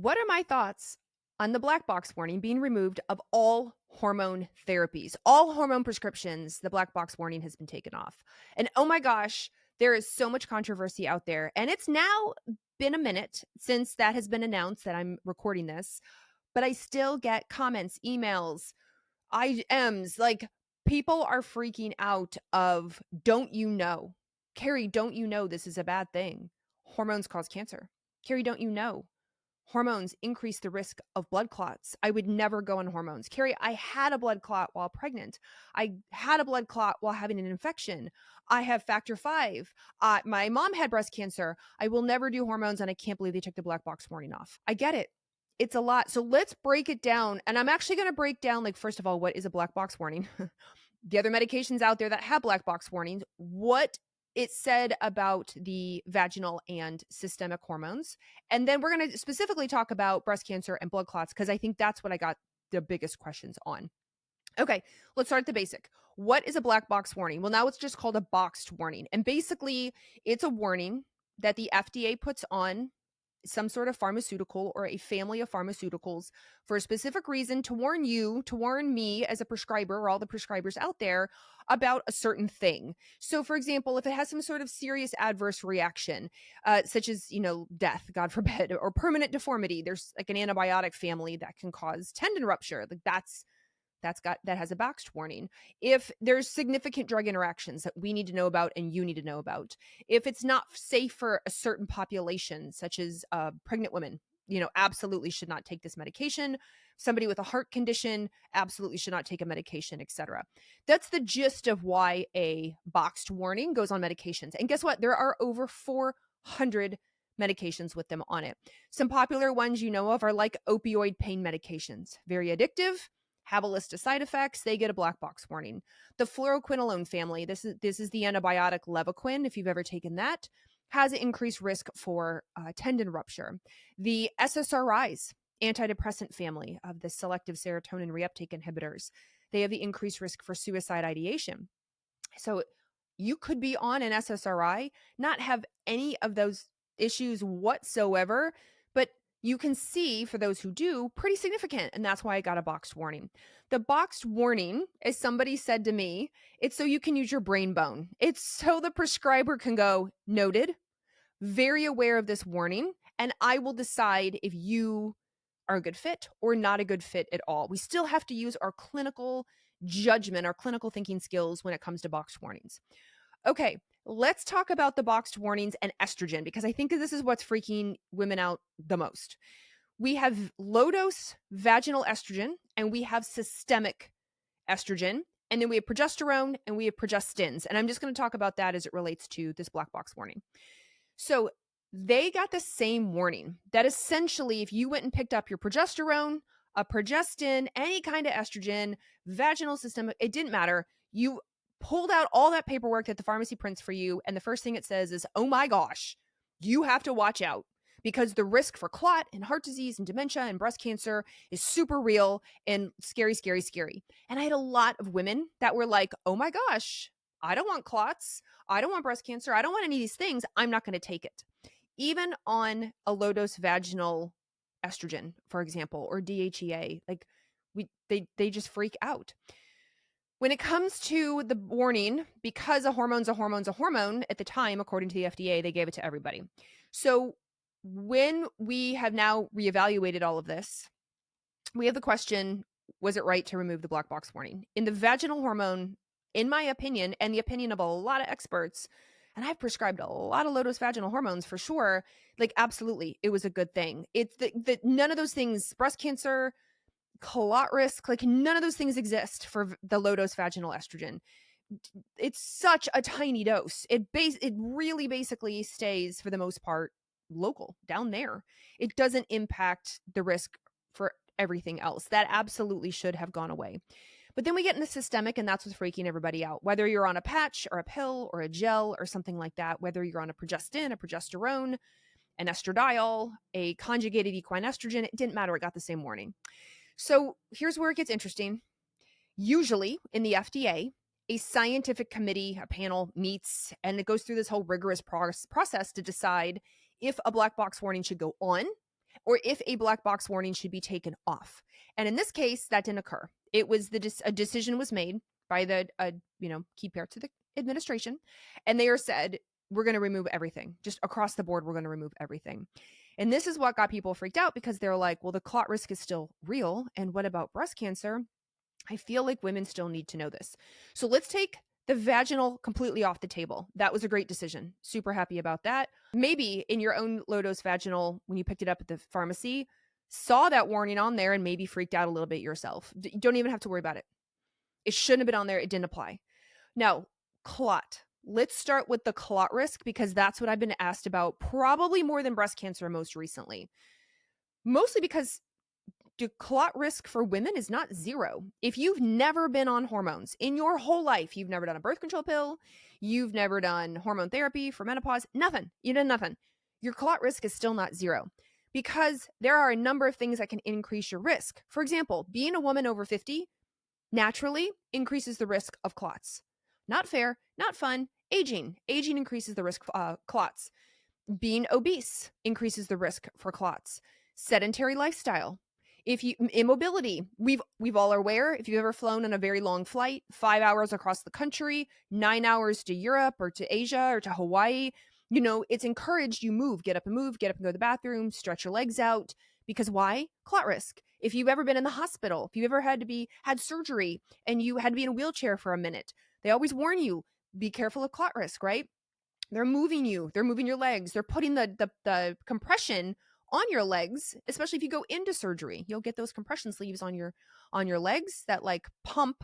What are my thoughts on the black box warning being removed of all hormone therapies? All hormone prescriptions, the black box warning has been taken off. And oh my gosh, there is so much controversy out there. And it's now been a minute since that has been announced that I'm recording this, but I still get comments, emails, IMs, like people are freaking out of, don't you know? Carrie, don't you know this is a bad thing? Hormones cause cancer. Carrie, don't you know? Hormones increase the risk of blood clots. I would never go on hormones. Carrie, I had a blood clot while pregnant. I had a blood clot while having an infection. I have factor V. My mom had breast cancer. I will never do hormones, and I can't believe they took the black box warning off. I get it. It's a lot. So let's break it down. And I'm actually going to break down, like, first of all, what is a black box warning? The other medications out there that have black box warnings, what it said about the vaginal and systemic hormones. And then we're going to specifically talk about breast cancer and blood clots, because I think that's what I got the biggest questions on. Okay, let's start at the basic. What is a black box warning? Well, now it's just called a boxed warning. And basically, it's a warning that the FDA puts on some sort of pharmaceutical or a family of pharmaceuticals for a specific reason, to warn you, to warn me as a prescriber, or all the prescribers out there, about a certain thing. So for example, if it has some sort of serious adverse reaction, such as, death, God forbid, or permanent deformity, there's like an antibiotic family that can cause tendon rupture. Like that has a boxed warning. If there's significant drug interactions that we need to know about and you need to know about, if it's not safe for a certain population, such as pregnant women, absolutely should not take this medication. Somebody with a heart condition absolutely should not take a medication, etc. That's the gist of why a boxed warning goes on medications. And guess what? There are over 400 medications with them on it. Some popular ones you know of are like opioid pain medications, very addictive, have a list of side effects. They get a black box warning. The fluoroquinolone family, this is the antibiotic Levaquin, if you've ever taken that, has an increased risk for tendon rupture. The SSRIs, antidepressant family of the selective serotonin reuptake inhibitors, they have the increased risk for suicide ideation. So you could be on an SSRI, not have any of those issues whatsoever, but you can see, for those who do, pretty significant. And that's why I got a boxed warning. The boxed warning, as somebody said to me, it's so you can use your brain bone. It's so the prescriber can go, noted, very aware of this warning, and I will decide if you are a good fit or not a good fit at all. We still have to use our clinical judgment, our clinical thinking skills when it comes to boxed warnings. Okay, let's talk about the boxed warnings and estrogen, because I think this is what's freaking women out the most. We have low dose vaginal estrogen and we have systemic estrogen. And then we have progesterone and we have progestins. And I'm just going to talk about that as it relates to this black box warning. So they got the same warning that essentially, if you went and picked up your progesterone, a progestin, any kind of estrogen, vaginal system, it didn't matter. You pulled out all that paperwork that the pharmacy prints for you, and the first thing it says is, oh my gosh, you have to watch out, because the risk for clot and heart disease and dementia and breast cancer is super real and scary, scary, scary. And I had a lot of women that were like, oh my gosh, I don't want clots. I don't want breast cancer. I don't want any of these things. I'm not going to take it. Even on a low dose vaginal estrogen, for example, or DHEA, like they just freak out. When it comes to the warning, because a hormone's a hormone at the time, according to the FDA, they gave it to everybody. So when we have now reevaluated all of this, we have the question, was it right to remove the black box warning? In the vaginal hormone, in my opinion, and the opinion of a lot of experts, and I've prescribed a lot of low-dose vaginal hormones for sure, like absolutely, it was a good thing. It's that none of those things, breast cancer, clot risk, like none of those things exist for the low-dose vaginal estrogen. It's such a tiny dose. It really basically stays, for the most part, local, down there. It doesn't impact the risk for everything else. That absolutely should have gone away. But then we get into systemic, and that's what's freaking everybody out. Whether you're on a patch or a pill or a gel or something like that, whether you're on a progestin, a progesterone, an estradiol, a conjugated equine estrogen, it didn't matter. It got the same warning. So here's where it gets interesting. Usually in the FDA, a scientific committee, a panel meets, and it goes through this whole rigorous process to decide if a black box warning should go on or if a black box warning should be taken off. And in this case, that didn't occur. It was a decision was made by the key parts of the administration, and they are said, we're going to remove everything. Just across the board, we're going to remove everything. And this is what got people freaked out, because they're like, well, the clot risk is still real. And what about breast cancer? I feel like women still need to know this. So let's take the vaginal completely off the table. That was a great decision. Super happy about that. Maybe in your own low-dose vaginal, when you picked it up at the pharmacy, saw that warning on there and maybe freaked out a little bit yourself. You don't even have to worry about it. It shouldn't have been on there. It didn't apply. Now, clot. Let's start with the clot risk, because that's what I've been asked about probably more than breast cancer most recently. Mostly because the clot risk for women is not zero. If you've never been on hormones in your whole life, you've never done a birth control pill, you've never done hormone therapy for menopause, nothing, you did nothing, your clot risk is still not zero, because there are a number of things that can increase your risk. For example, being a woman over 50 naturally increases the risk of clots. Not fair, not fun. Aging increases the risk of clots. Being obese increases the risk for clots. Sedentary lifestyle. Immobility, we've all are aware, if you've ever flown on a very long flight, 5 hours across the country, 9 hours to Europe or to Asia or to Hawaii, it's encouraged you move, get up and go to the bathroom, stretch your legs out. Because why? Clot risk. If you've ever been in the hospital, if you've ever had surgery and you had to be in a wheelchair for a minute, they always warn you, be careful of clot risk, right? They're moving your legs. They're putting the compression on your legs, especially if you go into surgery. You'll get those compression sleeves on your legs that like pump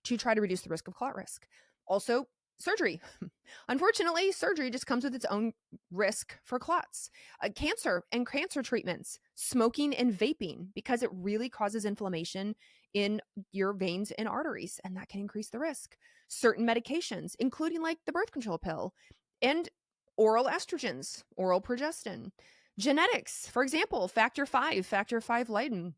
to try to reduce the risk of clot risk. Also, surgery. Unfortunately, surgery just comes with its own risk for clots. Cancer and cancer treatments, smoking and vaping, because it really causes inflammation in your veins and arteries, and that can increase the risk. Certain medications, including like the birth control pill and oral estrogens, oral progestin. Genetics, for example, factor V Leiden.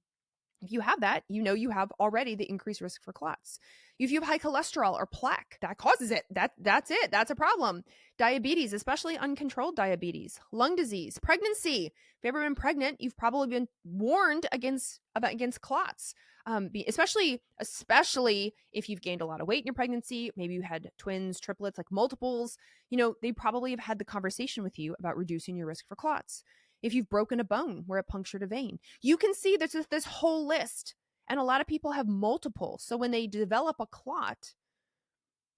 If you have that, you have already the increased risk for clots. If you have high cholesterol or plaque, that causes it. That's it. That's a problem. Diabetes, especially uncontrolled diabetes, lung disease, pregnancy. If you've ever been pregnant, you've probably been warned against clots. Especially if you've gained a lot of weight in your pregnancy, maybe you had twins, triplets, like multiples. They probably have had the conversation with you about reducing your risk for clots. If you've broken a bone where it punctured a vein, you can see there's this whole list. And a lot of people have multiple. So when they develop a clot,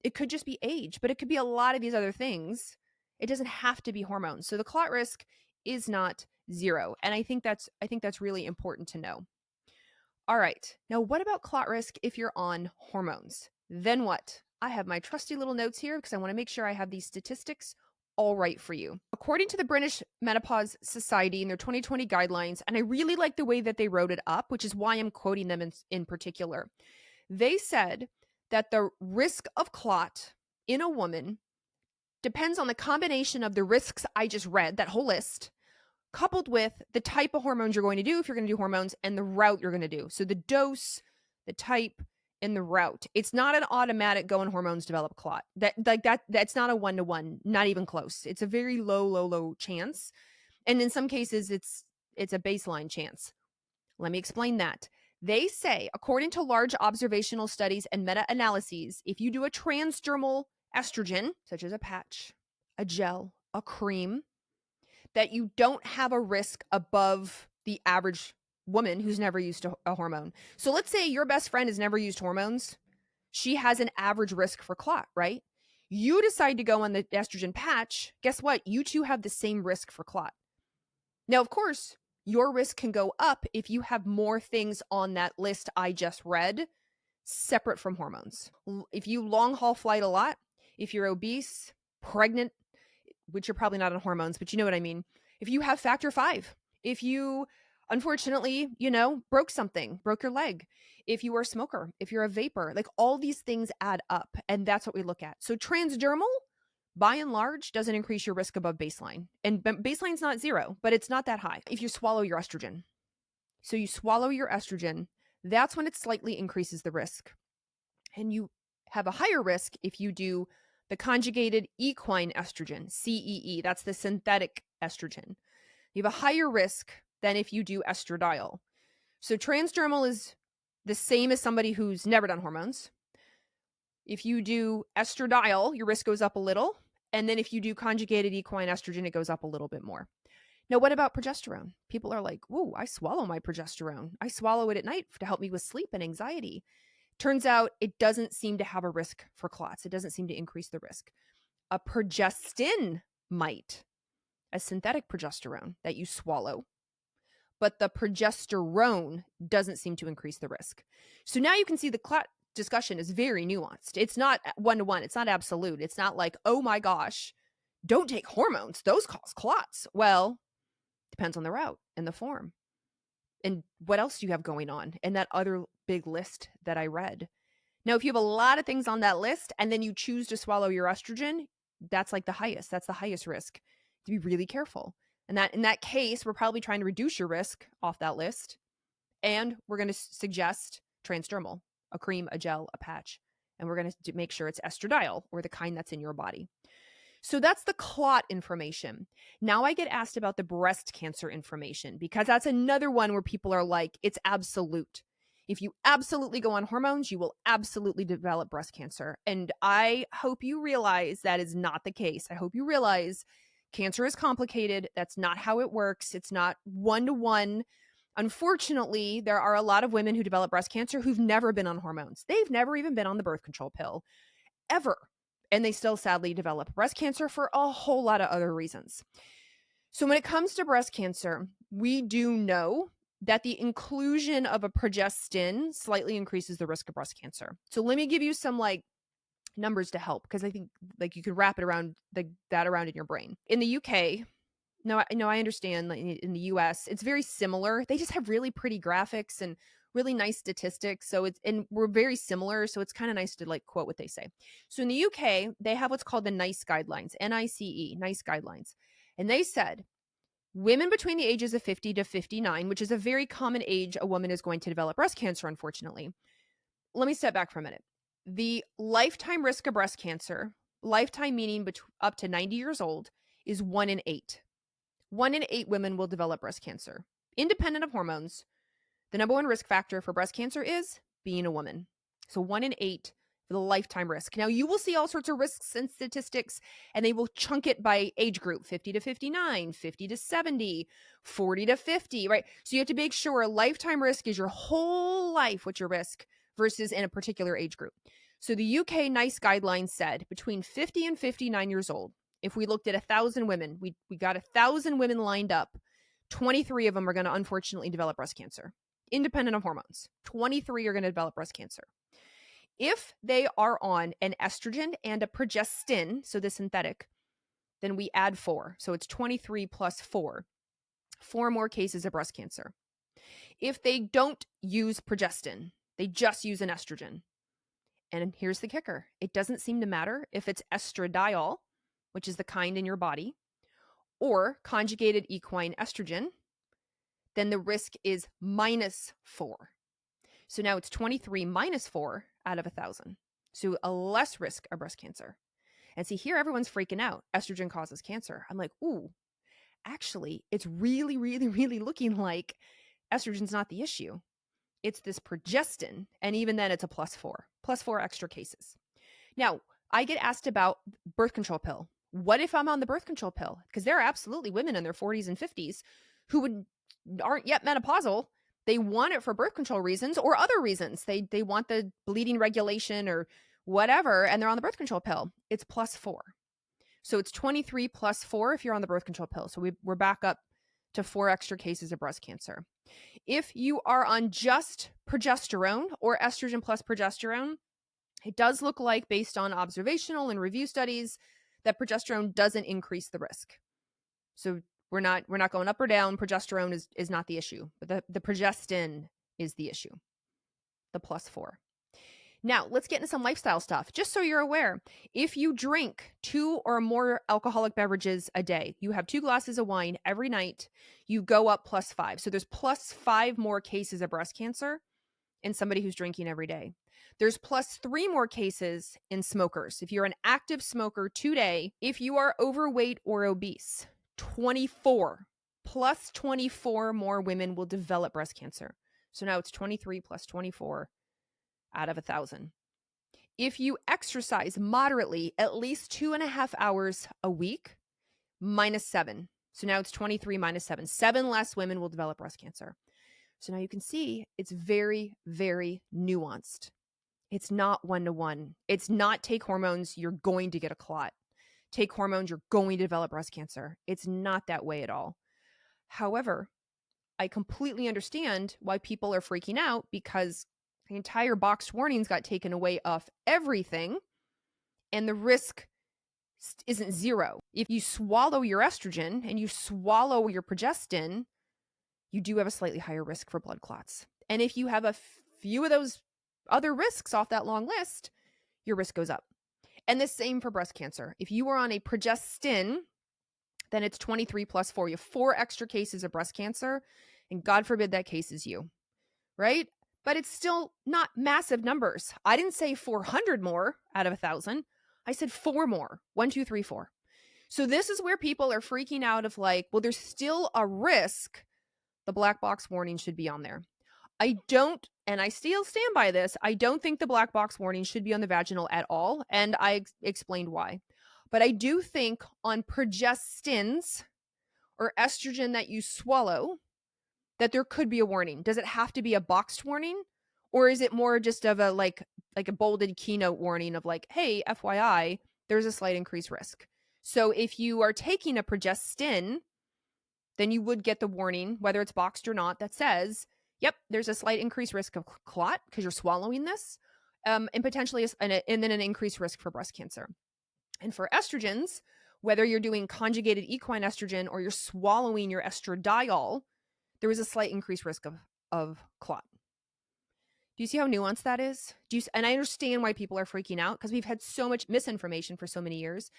it could just be age, but it could be a lot of these other things. It doesn't have to be hormones. So the clot risk is not zero. And I think that's really important to know. All right. Now, what about clot risk if you're on hormones? Then what? I have my trusty little notes here because I want to make sure I have these statistics all right for you. According to the British Menopause Society in their 2020 guidelines, and I really like the way that they wrote it up, which is why I'm quoting them in particular. They said that the risk of clot in a woman depends on the combination of the risks I just read, that whole list, coupled with the type of hormones you're going to do if you're going to do hormones and the route you're going to do. So the dose, the type, and the route. It's not an automatic go on hormones, develop clot. That's not a 1-to-1, not even close. It's a very low chance. And in some cases, it's a baseline chance. Let me explain that. They say, according to large observational studies and meta-analyses, if you do a transdermal estrogen, such as a patch, a gel, a cream, that you don't have a risk above the average woman who's never used a hormone. So let's say your best friend has never used hormones. She has an average risk for clot, right? You decide to go on the estrogen patch. Guess what? You two have the same risk for clot. Now, of course, your risk can go up if you have more things on that list I just read, separate from hormones. If you long haul flight a lot, if you're obese, pregnant, which you're probably not on hormones, but you know what I mean. If you have factor V, if you, unfortunately, broke your leg, if you are a smoker, if you're a vapor, like all these things add up. And that's what we look at. So transdermal, by and large, doesn't increase your risk above baseline. And baseline's not zero, but it's not that high. If you swallow your estrogen. So you swallow your estrogen, that's when it slightly increases the risk. And you have a higher risk if you do the conjugated equine estrogen, CEE. That's the synthetic estrogen. You have a higher risk than if you do estradiol. So transdermal is the same as somebody who's never done hormones. If you do estradiol, your risk goes up a little. And then if you do conjugated equine estrogen, it goes up a little bit more. Now, what about progesterone? People are like, "Ooh, I swallow my progesterone. I swallow it at night to help me with sleep and anxiety." Turns out it doesn't seem to have a risk for clots. It doesn't seem to increase the risk. A progestin might, a synthetic progesterone that you swallow, but the progesterone doesn't seem to increase the risk. So now you can see the clot discussion is very nuanced. It's not one-to-one. It's not absolute. It's not like, oh my gosh, don't take hormones. Those cause clots. Well, depends on the route and the form. And what else do you have going on in that other big list that I read? Now, if you have a lot of things on that list and then you choose to swallow your estrogen, that's like the highest. That's the highest risk. To be really careful. And that in that case, we're probably trying to reduce your risk off that list. And we're going to suggest transdermal, a cream, a gel, a patch. And we're going to make sure it's estradiol or the kind that's in your body. So that's the clot information. Now I get asked about the breast cancer information because that's another one where people are like, it's absolute. If you absolutely go on hormones, you will absolutely develop breast cancer. And I hope you realize that is not the case. I hope you realize cancer is complicated. That's not how it works. It's not one-to-one. Unfortunately, there are a lot of women who develop breast cancer who've never been on hormones. They've never even been on the birth control pill, ever. And they still sadly develop breast cancer for a whole lot of other reasons. So when it comes to breast cancer, we do know that the inclusion of a progestin slightly increases the risk of breast cancer. So let me give you some numbers to help, because I think you could wrap it around that around in your brain. In the UK, I understand in the US, it's very similar. They just have really pretty graphics and really nice statistics. And we're very similar. So it's kind of nice to quote what they say. So in the UK, they have what's called the NICE guidelines, NICE, NICE guidelines. And they said women between the ages of 50 to 59, which is a very common age a woman is going to develop breast cancer, unfortunately. Let me step back for a minute. The lifetime risk of breast cancer, lifetime meaning up to 90 years old, is 1 in 8. 1 in 8 women will develop breast cancer. Independent of hormones, the number one risk factor for breast cancer is being a woman. So 1 in 8 for the lifetime risk. Now, you will see all sorts of risks and statistics, and they will chunk it by age group, 50 to 59, 50 to 70, 40 to 50, right? So you have to make sure lifetime risk is your whole life, what's your risk, versus in a particular age group. So the UK NICE guidelines said between 50 and 59 years old, if we looked at 1,000 women, we got 1,000 women lined up, 23 of them are going to unfortunately develop breast cancer, independent of hormones. 23 are going to develop breast cancer. If they are on an estrogen and a progestin, so the synthetic, then we add 4. So it's 23 plus 4. 4 more cases of breast cancer. If they don't use progestin, they just use an estrogen. And here's the kicker. It doesn't seem to matter if it's estradiol, which is the kind in your body, or conjugated equine estrogen, then the risk is -4. So now it's 23 minus 4 out of 1,000. So a less risk of breast cancer. And see, here everyone's freaking out. Estrogen causes cancer. I'm like, ooh, actually, it's really, really, really looking like estrogen's not the issue. It's this progestin. And even then it's a +4 extra cases. Now, I get asked about birth control pill. What if I'm on the birth control pill? Because there are absolutely women in their 40s and 50s who aren't yet menopausal. They want it for birth control reasons or other reasons. They want the bleeding regulation or whatever, and they're on the birth control pill. It's +4. So it's 23 plus 4 if you're on the birth control pill. So we're back up to 4 extra cases of breast cancer. If you are on just progesterone or estrogen plus progesterone, it does look like, based on observational and review studies, that progesterone doesn't increase the risk. So we're not going up or down. Progesterone is not the issue, but the progestin is the issue, the +4. Now, let's get into some lifestyle stuff. Just so you're aware, if you drink 2 or more alcoholic beverages a day, you have 2 glasses of wine every night, you go up +5. So there's +5 more cases of breast cancer in somebody who's drinking every day. There's +3 more cases in smokers. If you're an active smoker today, if you are overweight or obese, 24 plus 24 more women will develop breast cancer. So now it's 23 plus 24 out of 1,000. If you exercise moderately at least 2.5 hours a week, minus 7. So now it's 23 minus 7. 7 less women will develop breast cancer. So now you can see it's very, very nuanced. It's not one-to-one. It's not take hormones, you're going to get a clot. Take hormones, you're going to develop breast cancer. It's not that way at all. However, I completely understand why people are freaking out because the entire boxed warnings got taken away off everything and the risk isn't zero. If you swallow your estrogen and you swallow your progestin, you do have a slightly higher risk for blood clots. And if you have a few of those other risks off that long list, your risk goes up. And the same for breast cancer. If you are on a progestin, then it's 23 plus 4. You have 4 extra cases of breast cancer, and God forbid that case is you, right? But it's still not massive numbers. I didn't say 400 more out of 1,000. I said 4 more. 1, 2, 3, 4. So this is where people are freaking out of like, well, there's still a risk. The black box warning should be on there. I don't, and I still stand by this, I don't think the black box warning should be on the vaginal at all, and I explained why. But I do think on progestins or estrogen that you swallow, that there could be a warning. Does it have to be a boxed warning? Or is it more just of a like a bolded keynote warning of like, hey, FYI, there's a slight increased risk. So if you are taking a progestin, then you would get the warning, whether it's boxed or not, that says, yep, there's a slight increased risk of clot because you're swallowing this, and potentially and then an increased risk for breast cancer. And for estrogens, whether you're doing conjugated equine estrogen or you're swallowing your estradiol, there is a slight increased risk of clot. Do you see how nuanced that is? And I understand why people are freaking out because we've had so much misinformation for so many years.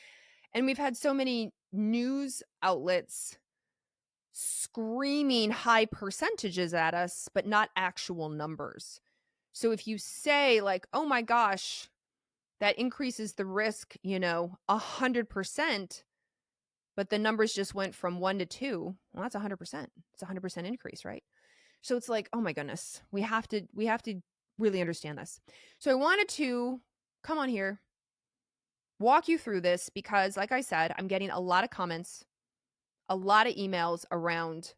And we've had so many news outlets screaming high percentages at us, but not actual numbers. So if you say like, oh my gosh, that increases the risk, 100%, but the numbers just went from 1 to 2, well, that's 100%. It's a 100% increase, right? So it's like, oh my goodness, we have to really understand this. So I wanted to come on here, walk you through this because like I said, I'm getting a lot of comments, a lot of emails around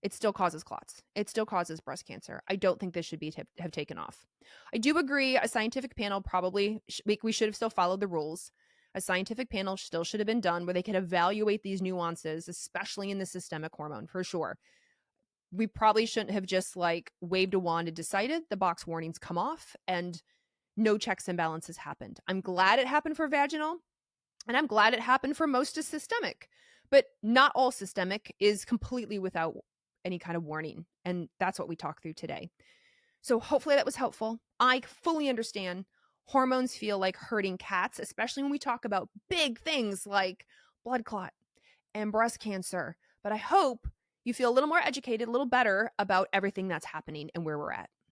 it still causes clots. It still causes breast cancer. I don't think this should be have taken off. I do agree a scientific panel probably, we should have still followed the rules. A scientific panel still should have been done where they could evaluate these nuances, especially in the systemic hormone, for sure. We probably shouldn't have just like waved a wand and decided the box warnings come off and no checks and balances happened. I'm glad it happened for vaginal and I'm glad it happened for most of systemic, but not all systemic is completely without any kind of warning. And that's what we talked through today. So hopefully that was helpful. I fully understand hormones feel like herding cats, especially when we talk about big things like blood clot and breast cancer. But I hope you feel a little more educated, a little better about everything that's happening and where we're at.